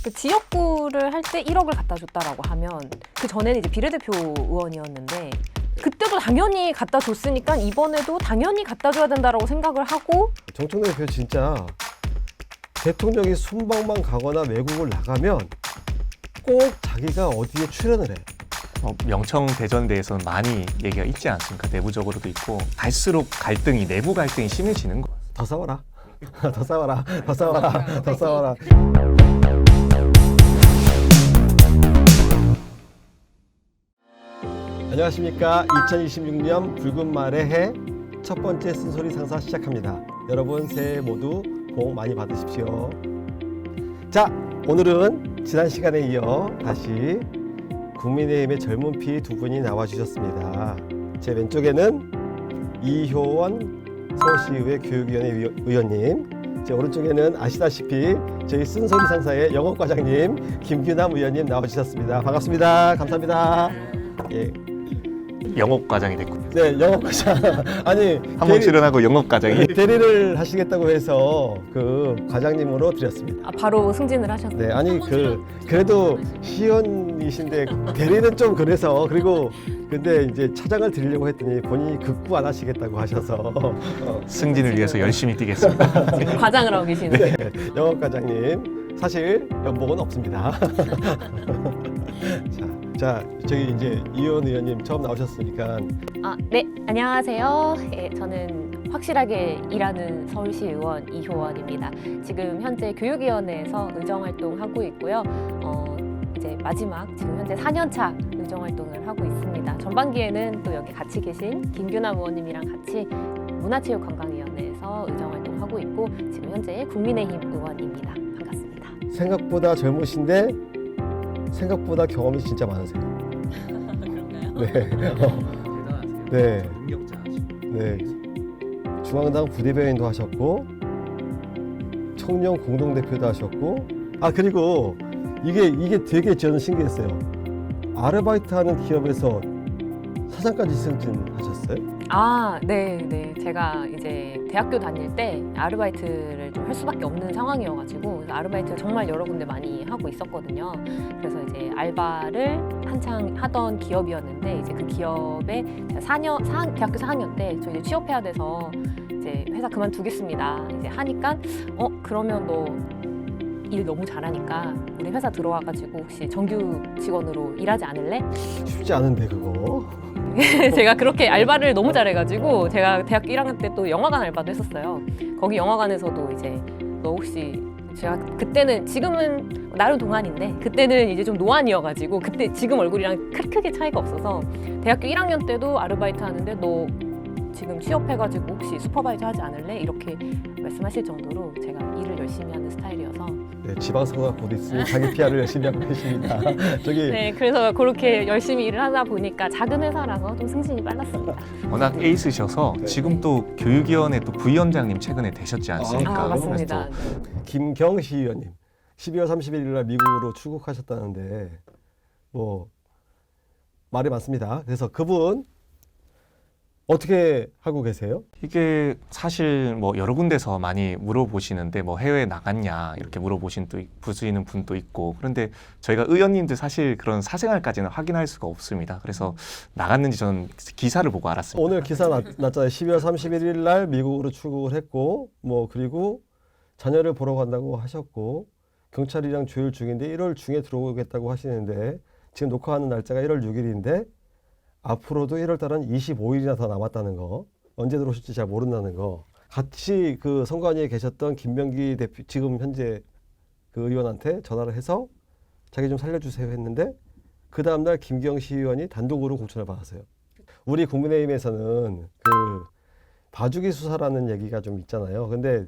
그 지역구를 할 때 1억을 갖다 줬다라고 하면 그 전에는 이제 비례대표 의원이었는데 그때도 당연히 갖다 줬으니까 이번에도 당연히 갖다 줘야 된다라고 생각을 하고 정청래 대표 진짜 대통령이 순방만 가거나 외국을 나가면 꼭 자기가 어디에 출연을 해. 명청 대전대에서는 많이 얘기가 있지 않습니까? 내부적으로도 있고 갈수록 내부 갈등이 심해지는 거. 더 싸워라. 더 싸워라. 더 싸워라. 더 싸워라. 안녕하십니까. 2026년 붉은 말의 해 첫 번째 쓴소리 상사 시작합니다. 여러분 새해 모두 복 많이 받으십시오. 자, 오늘은 지난 시간에 이어 다시 국민의힘의 젊은 피 두 분이 나와주셨습니다. 제 왼쪽에는 이효원 서울시의회 교육위원회 의원님, 제 오른쪽에는 아시다시피 저희 쓴소리 상사의 영업과장님 김규남 의원님 나와주셨습니다. 반갑습니다. 감사합니다. 예. 영업과장이 됐고 네, 영업과장. 아니, 한번 출연하고 영업과장이 대리를 하시겠다고 해서 그 과장님으로 드렸습니다. 바로 승진을 하셨어요. 네, 아니 그래도 시연이신데 대리는 좀 그래서 그리고 근데 이제 차장을 드리려고 했더니 본인이 극구 안 하시겠다고 하셔서 승진을 위해서 열심히 뛰겠습니다. 과장을 하고 계시는데 네, 영업과장님 사실 연봉은 없습니다. 자, 저기 이제 이효원 의원님 처음 나오셨으니까 네, 안녕하세요. 예, 저는 확실하게 일하는 서울시 의원 이효원입니다. 지금 현재 교육위원회에서 의정활동하고 있고요. 이제 마지막 지금 현재 4년차 의정활동을 하고 있습니다. 전반기에는 또 여기 같이 계신 김규남 의원님이랑 같이 문화체육관광위원회에서 의정활동하고 있고 지금 현재 국민의힘 의원입니다. 반갑습니다. 생각보다 젊으신데 생각보다 경험이 진짜 많으세요. 그런가요? 네. 네. 네. 중앙당 부대변인도 하셨고 청년 공동대표도 하셨고 그리고 이게 되게 저는 신기했어요. 아르바이트하는 기업에서 사장까지 승진하셨어요? 네. 제가 이제 대학교 다닐 때 아르바이트를 좀 할 수밖에 없는 상황이어가지고 아르바이트를 정말 여러 군데 많이 하고 있었거든요. 그래서 이제 알바를 한창 하던 기업이었는데 이제 그 기업에 대학교 4학년 때 저 이제 취업해야 돼서 이제 회사 그만두겠습니다. 이제 하니까 그러면 너 일 너무 잘하니까 우리 회사 들어와가지고 혹시 정규 직원으로 일하지 않을래? 쉽지 않은데 그거. 제가 그렇게 알바를 너무 잘해가지고 제가 대학교 1학년 때 또 영화관 알바도 했었어요. 거기 영화관에서도 이제 너 혹시 제가 그때는 지금은 나름 동안인데 그때는 이제 좀 노안이어가지고 그때 지금 얼굴이랑 크게 차이가 없어서 대학교 1학년 때도 아르바이트 하는데 너 지금 취업해가지고 혹시 슈퍼바이저 하지 않을래? 이렇게 말씀하실 정도로 제가 일을 열심히 하는 스타일이어서 네, 지방선거가 곧 있으니 자기 PR을 열심히 하고 계십니다. 저기 네, 그래서 그렇게 열심히 일을 하다 보니까 작은 회사라서 좀 승진이 빨랐습니다. 워낙 에이스셔서 네. 지금 또 교육위원회 또 부위원장님 최근에 되셨지 않습니까? 맞습니다. 그래서 또 김경시 의원님 12월 31일 날 미국으로 출국하셨다는데 뭐 말이 많습니다. 그래서 그분 어떻게 하고 계세요? 이게 사실 뭐 여러 군데서 많이 물어보시는데 뭐 해외에 나갔냐 이렇게 부수이는 분도 있고 그런데 저희가 의원님들 사실 그런 사생활까지는 확인할 수가 없습니다. 그래서 나갔는지 저는 기사를 보고 알았습니다. 오늘 기사 났잖아요. 12월 31일 날 미국으로 출국을 했고 뭐 그리고 자녀를 보러 간다고 하셨고 경찰이랑 조율 중인데 1월 중에 들어오겠다고 하시는데 지금 녹화하는 날짜가 1월 6일인데 앞으로도 1월 달은 25일이나 더 남았다는 거, 언제 들어오실지 잘 모른다는 거. 같이 그 선관위에 계셨던 김병기 대표, 지금 현재 그 의원한테 전화를 해서 자기 좀 살려주세요 했는데 그 다음날 김경시 의원이 단독으로 공천을 받았어요. 우리 국민의힘에서는 그 봐주기 수사라는 얘기가 좀 있잖아요. 근데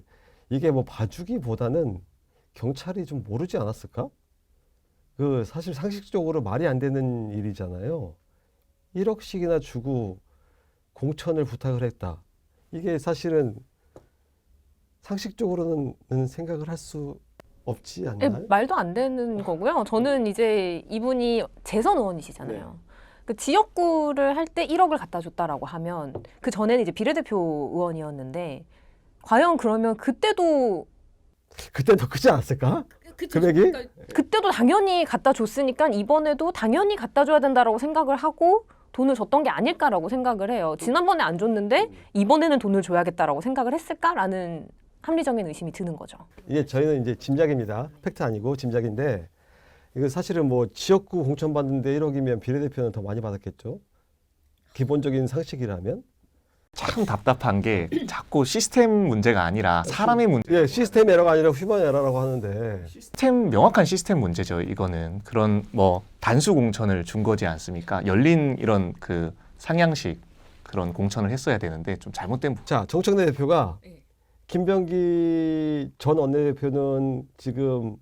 이게 뭐 봐주기보다는 경찰이 좀 모르지 않았을까? 그 사실 상식적으로 말이 안 되는 일이잖아요. 1억씩이나 주고 공천을 부탁을 했다. 이게 사실은 상식적으로는 생각을 할 수 없지 않나요? 말도 안 되는 거고요. 저는 이제 이분이 재선 의원이시잖아요. 네. 그 지역구를 할 때 1억을 갖다 줬다라고 하면 그 전에는 이제 비례대표 의원이었는데 과연 그러면 그때도 그때 더 크지 않았을까? 금액이? 그때도 당연히 갖다 줬으니까 이번에도 당연히 갖다 줘야 된다라고 생각을 하고 돈을 줬던 게 아닐까라고 생각을 해요. 지난번에 안 줬는데 이번에는 돈을 줘야겠다라고 생각을 했을까라는 합리적인 의심이 드는 거죠. 이게 저희는 이제 짐작입니다. 팩트 아니고 짐작인데 이거 사실은 뭐 지역구 공천 받는데 1억이면 비례대표는 더 많이 받았겠죠. 기본적인 상식이라면. 참 답답한 게 자꾸 시스템 문제가 아니라 사람의 문제. 예, 시스템 에러가 아니라 휴먼 에러라고 하는데 명확한 시스템 문제죠. 이거는 그런 뭐 단수 공천을 준 거지 않습니까? 열린 이런 그 상향식 그런 공천을 했어야 되는데 좀 잘못된 자, 정청래 대표가 김병기 전 원내대표는 지금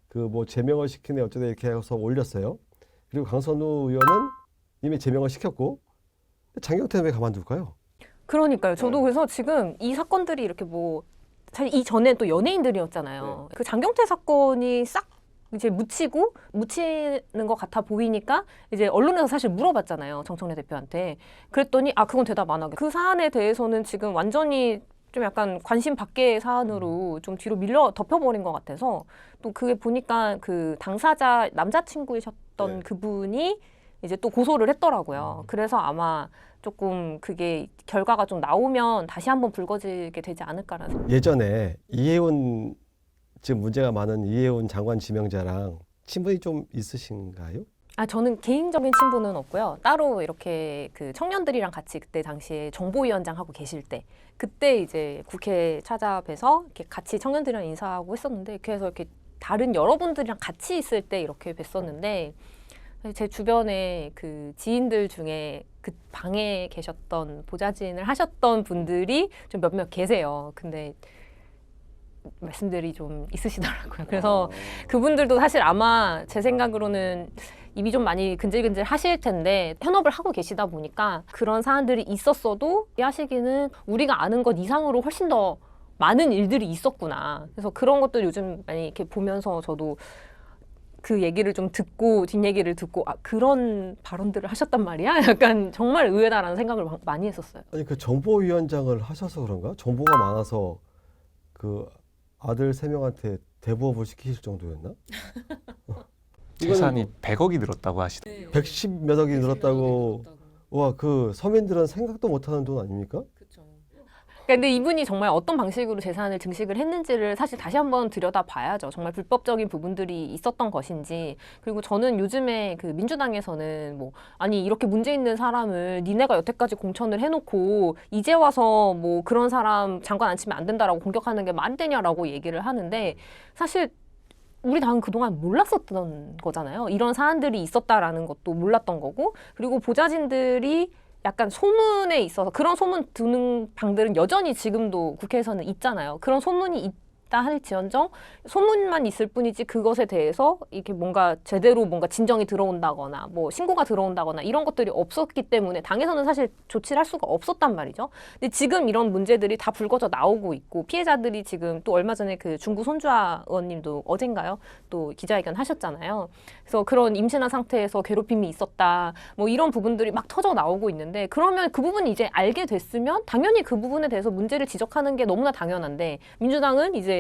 그 뭐 제명을 시키네 어쩌다 이렇게 해서 올렸어요. 그리고 강선우 의원은 이미 제명을 시켰고 장경태는 왜 가만둘까요? 그러니까요. 저도 그래서 지금 이 사건들이 이렇게 뭐 사실 이전에 또 연예인들이었잖아요. 그 장경태 사건이 싹 이제 묻히는 것 같아 보이니까 이제 언론에서 사실 물어봤잖아요. 정청래 대표한테. 그랬더니 그건 대답 안 하게. 그 사안에 대해서는 지금 완전히 좀 약간 관심 밖의 사안으로 좀 뒤로 밀려 덮여버린 것 같아서 또 그게 보니까 그 당사자 남자친구이셨던 그분이 이제 또 고소를 했더라고요. 그래서 아마 조금 그게 결과가 좀 나오면 다시 한번 불거지게 되지 않을까라는 생각. 예전에 이혜훈 지금 문제가 많은 이혜훈 장관 지명자랑 친분이 좀 있으신가요? 저는 개인적인 친분은 없고요. 따로 이렇게 그 청년들이랑 같이 그때 당시에 정보위원장 하고 계실 때 그때 이제 국회 찾아뵈서 이렇게 같이 청년들이랑 인사하고 했었는데 그래서 이렇게 다른 여러분들이랑 같이 있을 때 이렇게 뵀었는데 제 주변에 그 지인들 중에 그 방에 계셨던 보좌진을 하셨던 분들이 좀 몇몇 계세요. 근데 말씀들이 좀 있으시더라고요. 그래서 그분들도 사실 아마 제 생각으로는 입이 좀 많이 근질근질 하실 텐데 현업을 하고 계시다 보니까 그런 사안들이 있었어도 하시기는 우리가 아는 것 이상으로 훨씬 더 많은 일들이 있었구나. 그래서 그런 것들 요즘 많이 이렇게 보면서 저도 그 얘기를 좀 듣고 뒷얘기를 듣고 그런 발언들을 하셨단 말이야? 약간 정말 의외다라는 생각을 많이 했었어요. 아니 그 정보위원장을 하셔서 그런가? 정보가 많아서 그 아들 3명한테 대부업을 시키실 정도였나? 재산이 100억이 늘었다고 하시더라고요. 110 몇 억이 늘었다고. 와, 그 서민들은 생각도 못하는 돈 아닙니까? 근데 이분이 정말 어떤 방식으로 재산을 증식을 했는지를 사실 다시 한번 들여다 봐야죠. 정말 불법적인 부분들이 있었던 것인지. 그리고 저는 요즘에 그 민주당에서는 뭐 아니 이렇게 문제 있는 사람을 니네가 여태까지 공천을 해놓고 이제 와서 뭐 그런 사람 장관 앉히면 안 된다라고 공격하는 게 말이 되냐라고 얘기를 하는데 사실 우리 당은 그동안 몰랐었던 거잖아요. 이런 사안들이 있었다라는 것도 몰랐던 거고 그리고 보좌진들이 약간 소문에 있어서 그런 소문 드는 방들은 여전히 지금도 국회에서는 있잖아요. 그런 소문이 있다 할지언정 소문만 있을 뿐이지 그것에 대해서 이렇게 뭔가 제대로 뭔가 진정이 들어온다거나 뭐 신고가 들어온다거나 이런 것들이 없었기 때문에 당에서는 사실 조치를 할 수가 없었단 말이죠. 근데 지금 이런 문제들이 다 불거져 나오고 있고 피해자들이 지금 또 얼마 전에 그 중구 손주아 의원님도 어젠가요? 또 기자회견 하셨잖아요. 그래서 그런 임신한 상태에서 괴롭힘이 있었다. 뭐 이런 부분들이 막 터져 나오고 있는데 그러면 그 부분이 이제 알게 됐으면 당연히 그 부분에 대해서 문제를 지적하는 게 너무나 당연한데 민주당은 이제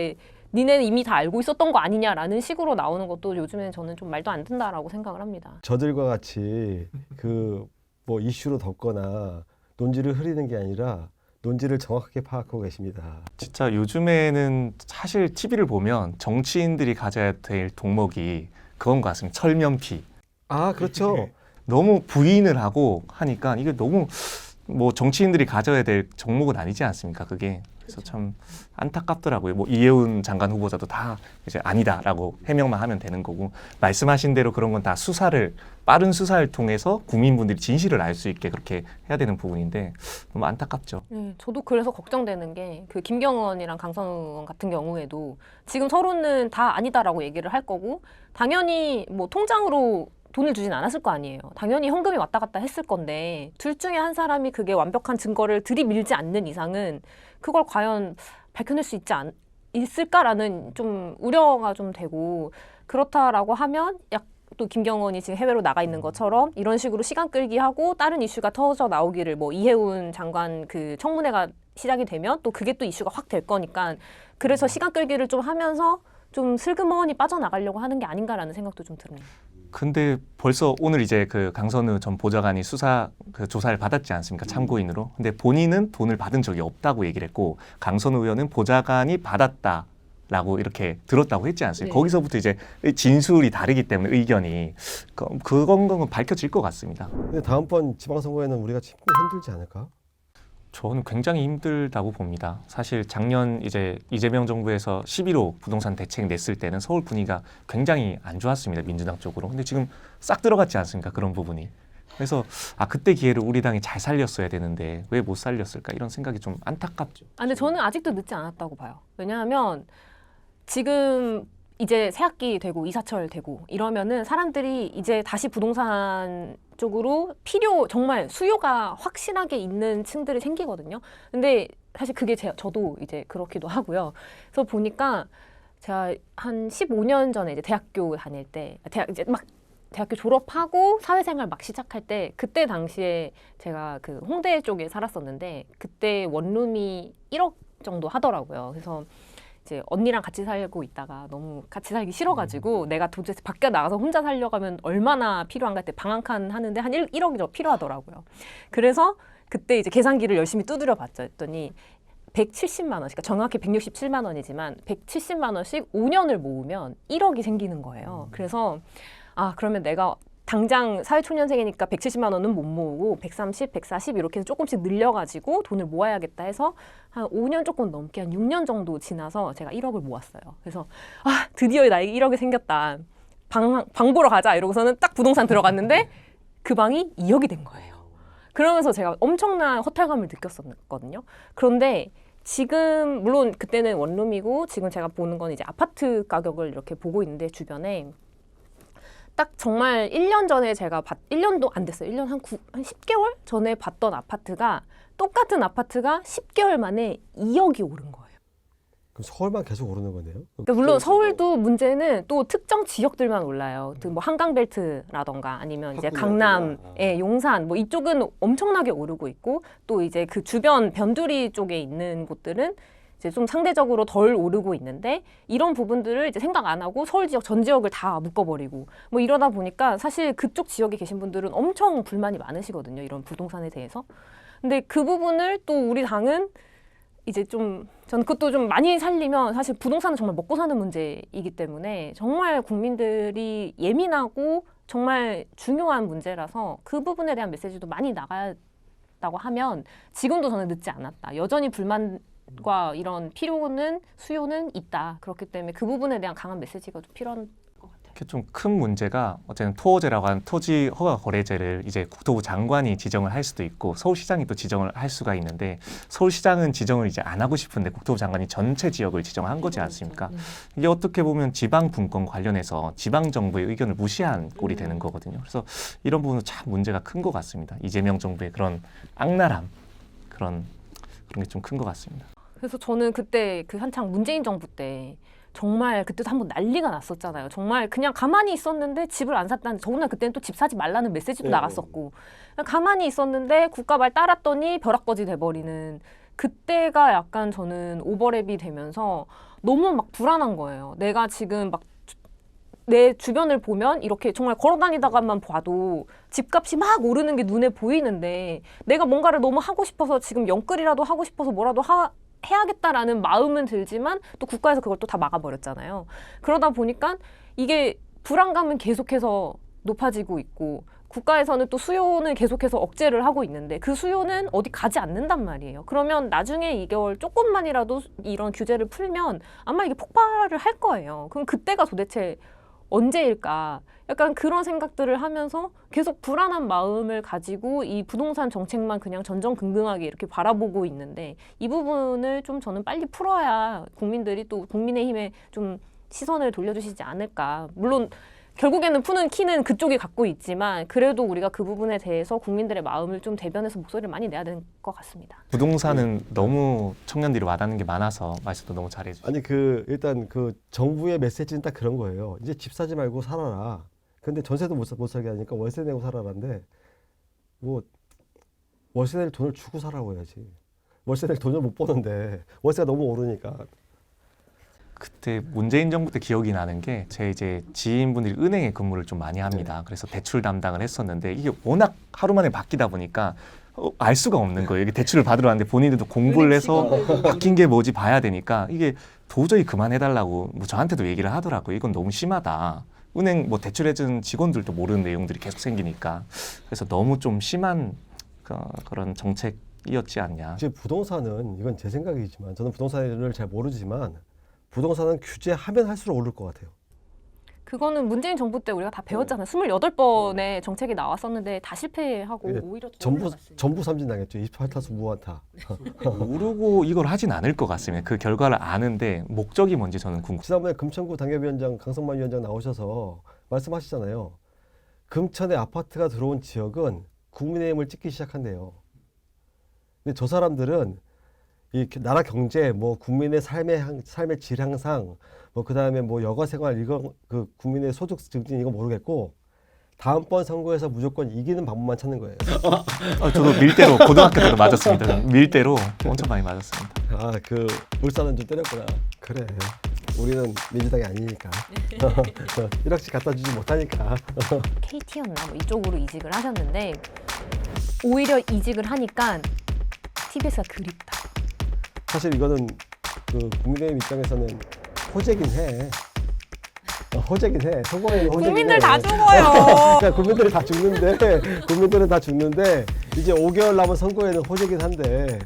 니네는 이미 다 알고 있었던 거 아니냐라는 식으로 나오는 것도 요즘엔 저는 좀 말도 안 된다라고 생각을 합니다. 저들과 같이 그 뭐 이슈로 덮거나 논지를 흐리는 게 아니라 논지를 정확하게 파악하고 계십니다. 진짜 요즘에는 사실 TV를 보면 정치인들이 가져야 될 덕목이 그건 것 같습니다. 철면피. 그렇죠. 너무 부인을 하고 하니까 이게 너무 뭐 정치인들이 가져야 될 정목은 아니지 않습니까? 그게. 그래서 참 안타깝더라고요. 뭐 이혜훈 장관 후보자도 다 이제 아니다라고 해명만 하면 되는 거고 말씀하신 대로 그런 건 다 빠른 수사를 통해서 국민분들이 진실을 알 수 있게 그렇게 해야 되는 부분인데 너무 안타깝죠. 저도 그래서 걱정되는 게 그 김경원이랑 강선우 의원 같은 경우에도 지금 서로는 다 아니다라고 얘기를 할 거고 당연히 뭐 통장으로 돈을 주진 않았을 거 아니에요. 당연히 현금이 왔다 갔다 했을 건데 둘 중에 한 사람이 그게 완벽한 증거를 들이밀지 않는 이상은 그걸 과연 밝혀낼 수 있을까라는 좀 우려가 좀 되고 그렇다라고 하면 또 김경원이 지금 해외로 나가 있는 것처럼 이런 식으로 시간 끌기 하고 다른 이슈가 터져 나오기를 뭐 이혜훈 장관 그 청문회가 시작이 되면 또 그게 또 이슈가 확 될 거니까 그래서 시간 끌기를 좀 하면서 좀 슬그머니 빠져나가려고 하는 게 아닌가라는 생각도 좀 드네요. 근데 벌써 오늘 이제 그 강선우 전 보좌관이 수사 그 조사를 받았지 않습니까? 참고인으로. 근데 본인은 돈을 받은 적이 없다고 얘기를 했고 강선우 의원은 보좌관이 받았다라고 이렇게 들었다고 했지 않습니까? 네. 거기서부터 이제 진술이 다르기 때문에 의견이 그건 밝혀질 것 같습니다. 근데 다음번 지방선거에는 우리가 힘들지 않을까? 저는 굉장히 힘들다고 봅니다. 사실 작년 이제 이재명 정부에서 11호 부동산 대책 냈을 때는 서울 분위기가 굉장히 안 좋았습니다. 민주당 쪽으로. 근데 지금 싹 들어갔지 않습니까? 그런 부분이. 그래서 그때 기회를 우리 당이 잘 살렸어야 되는데 왜 못 살렸을까? 이런 생각이 좀 안타깝죠. 근데 저는 아직도 늦지 않았다고 봐요. 왜냐하면 지금 이제 새학기 되고 이사철 되고 이러면은 사람들이 이제 다시 부동산 쪽으로 정말 수요가 확실하게 있는 층들이 생기거든요. 근데 사실 그게 저도 이제 그렇기도 하고요. 그래서 보니까 제가 한 15년 전에 이제 대학교 다닐 때 이제 막 대학교 졸업하고 사회생활 막 시작할 때 그때 당시에 제가 그 홍대 쪽에 살았었는데 그때 원룸이 1억 정도 하더라고요. 그래서 이제 언니랑 같이 살고 있다가 너무 같이 살기 싫어가지고 내가 도대체 밖에 나가서 혼자 살려고 하면 얼마나 필요한가 했더니 방 한 칸 하는데 한 1억이 더 필요하더라고요. 그래서 그때 이제 계산기를 열심히 두드려 봤죠. 했더니 170만 원씩, 그러니까 정확히 167만 원이지만 170만 원씩 5년을 모으면 1억이 생기는 거예요. 그래서 그러면 내가 당장 사회초년생이니까 170만 원은 못 모으고 130, 140 이렇게 해서 조금씩 늘려가지고 돈을 모아야겠다 해서 한 5년 조금 넘게 한 6년 정도 지나서 제가 1억을 모았어요. 그래서 드디어 나에게 1억이 생겼다. 방 보러 가자 이러고서는 딱 부동산 들어갔는데 그 방이 2억이 된 거예요. 그러면서 제가 엄청난 허탈감을 느꼈었거든요. 그런데 지금 물론 그때는 원룸이고 지금 제가 보는 건 이제 아파트 가격을 이렇게 보고 있는데 주변에 딱 정말 1년 전에 1년도 안 됐어요. 1년 한 10개월 전에 봤던 아파트가 똑같은 아파트가 10개월 만에 2억이 오른 거예요. 그럼 서울만 계속 오르는 거네요? 그러니까 물론 서울도 문제는 또 특정 지역들만 올라요. 뭐 한강벨트라던가 아니면 이제 강남, 용산 뭐 이쪽은 엄청나게 오르고 있고 또 이제 그 주변 변두리 쪽에 있는 곳들은 이제 좀 상대적으로 덜 오르고 있는데 이런 부분들을 이제 생각 안 하고 서울 지역 전 지역을 다 묶어버리고 뭐 이러다 보니까 사실 그쪽 지역에 계신 분들은 엄청 불만이 많으시거든요. 이런 부동산에 대해서. 근데 그 부분을 또 우리 당은 이제 좀 저는 그것도 좀 많이 살리면 사실 부동산은 정말 먹고 사는 문제이기 때문에 정말 국민들이 예민하고 정말 중요한 문제라서 그 부분에 대한 메시지도 많이 나간다고 하면 지금도 저는 늦지 않았다. 여전히 불만과 이런 수요는 있다. 그렇기 때문에 그 부분에 대한 강한 메시지가 좀 필요한 것 같아요. 좀 큰 문제가 어쨌든 토호제라고 하는 토지 허가 거래제를 이제 국토부 장관이 지정을 할 수도 있고 서울시장이 또 지정을 할 수가 있는데 서울시장은 지정을 이제 안 하고 싶은데 국토부 장관이 전체 지역을 지정한 거지 않습니까? 이게 어떻게 보면 지방 분권 관련해서 지방 정부의 의견을 무시한 꼴이 되는 거거든요. 그래서 이런 부분은 참 문제가 큰 것 같습니다. 이재명 정부의 그런 악랄함 그런 게 좀 큰 것 같습니다. 그래서 저는 그때 그 한창 문재인 정부 때 정말 그때도 한번 난리가 났었잖아요. 정말 그냥 가만히 있었는데 집을 안 샀다는, 더구나 그때는 또 집 사지 말라는 메시지도 나갔었고 가만히 있었는데 국가발 따랐더니 벼락거지 돼버리는 그때가 약간 저는 오버랩이 되면서 너무 막 불안한 거예요. 내가 지금 막 내 주변을 보면 이렇게 정말 걸어다니다가만 봐도 집값이 막 오르는 게 눈에 보이는데 내가 뭔가를 너무 하고 싶어서 지금 영끌이라도 하고 싶어서 뭐라도 해야겠다라는 마음은 들지만 또 국가에서 그걸 또 다 막아버렸잖아요. 그러다 보니까 이게 불안감은 계속해서 높아지고 있고 국가에서는 또 수요는 계속해서 억제를 하고 있는데 그 수요는 어디 가지 않는단 말이에요. 그러면 나중에 이걸 조금만이라도 이런 규제를 풀면 아마 이게 폭발을 할 거예요. 그럼 그때가 도대체 언제일까? 약간 그런 생각들을 하면서 계속 불안한 마음을 가지고 이 부동산 정책만 그냥 전전긍긍하게 이렇게 바라보고 있는데 이 부분을 좀 저는 빨리 풀어야 국민들이 또 국민의힘에 좀 시선을 돌려주시지 않을까. 물론 결국에는 푸는 키는 그쪽이 갖고 있지만 그래도 우리가 그 부분에 대해서 국민들의 마음을 좀 대변해서 목소리를 많이 내야 되는 것 같습니다. 부동산은 너무 청년들이 와닿는 게 많아서 말씀도 너무 잘해주시고. 아니 일단 정부의 메시지는 딱 그런 거예요. 이제 집 사지 말고 살아라. 근데 전세도 못 살게 하니까 월세 내고 살아라인데 뭐 월세 낼 돈을 주고 살라고 해야지. 월세 낼 돈을 못 버는데 월세가 너무 오르니까. 그때 문재인 정부 때 기억이 나는 게 제 이제 지인분들이 은행에 근무를 좀 많이 합니다. 그래서 대출 담당을 했었는데 이게 워낙 하루 만에 바뀌다 보니까 알 수가 없는 거예요. 이게 대출을 받으러 왔는데 본인들도 공부를 해서 바뀐 게 뭐지 봐야 되니까 이게 도저히 그만해달라고 뭐 저한테도 얘기를 하더라고요. 이건 너무 심하다. 은행 뭐 대출해준 직원들도 모르는 내용들이 계속 생기니까 그래서 너무 좀 심한 그런 정책이었지 않냐. 이제 부동산은 이건 제 생각이지만 저는 부동산을 잘 모르지만 부동산은 규제하면 할수록 오를 것 같아요. 그거는 문재인 정부 때 우리가 다 배웠잖아요. 28번의 정책이 나왔었는데 다 실패하고 네, 오히려 더 전부 올라갔으니까. 전부 삼진 당했죠. 28타수 무안타. 모르고 이걸 하진 않을 것 같습니다. 그 결과를 아는데 목적이 뭔지 저는 궁금. 지난번에 금천구 당협위원장 강성만 위원장 나오셔서 말씀하시잖아요. 금천에 아파트가 들어온 지역은 국민의힘을 찍기 시작한대요. 근데 저 사람들은 이 나라 경제, 뭐 국민의 삶의 질 향상, 뭐 그다음에 뭐 여가 생활 이거 그 국민의 소득 증진 이거 모르겠고 다음번 선거에서 무조건 이기는 방법만 찾는 거예요. 저도 밀대로 고등학교 때도 맞았습니다. 밀대로 엄청 많이 맞았습니다. 아, 그 울산은 좀 때렸구나. 그래. 우리는 민주당이 아니니까. 1억씩 갖다 주지 못하니까. KT였나 뭐 이쪽으로 이직을 하셨는데 오히려 이직을 하니까 TBS가 그립다. 사실 이거는 그 국민의힘 입장에서는 호재긴 해. 호재긴 해. 성공에는 호재긴 국민들 해. 다 죽어요. 그러니까 국민들이 다 죽는데, 국민들은 다 죽는데 이제 5개월 남은 선거에는 호재긴 한데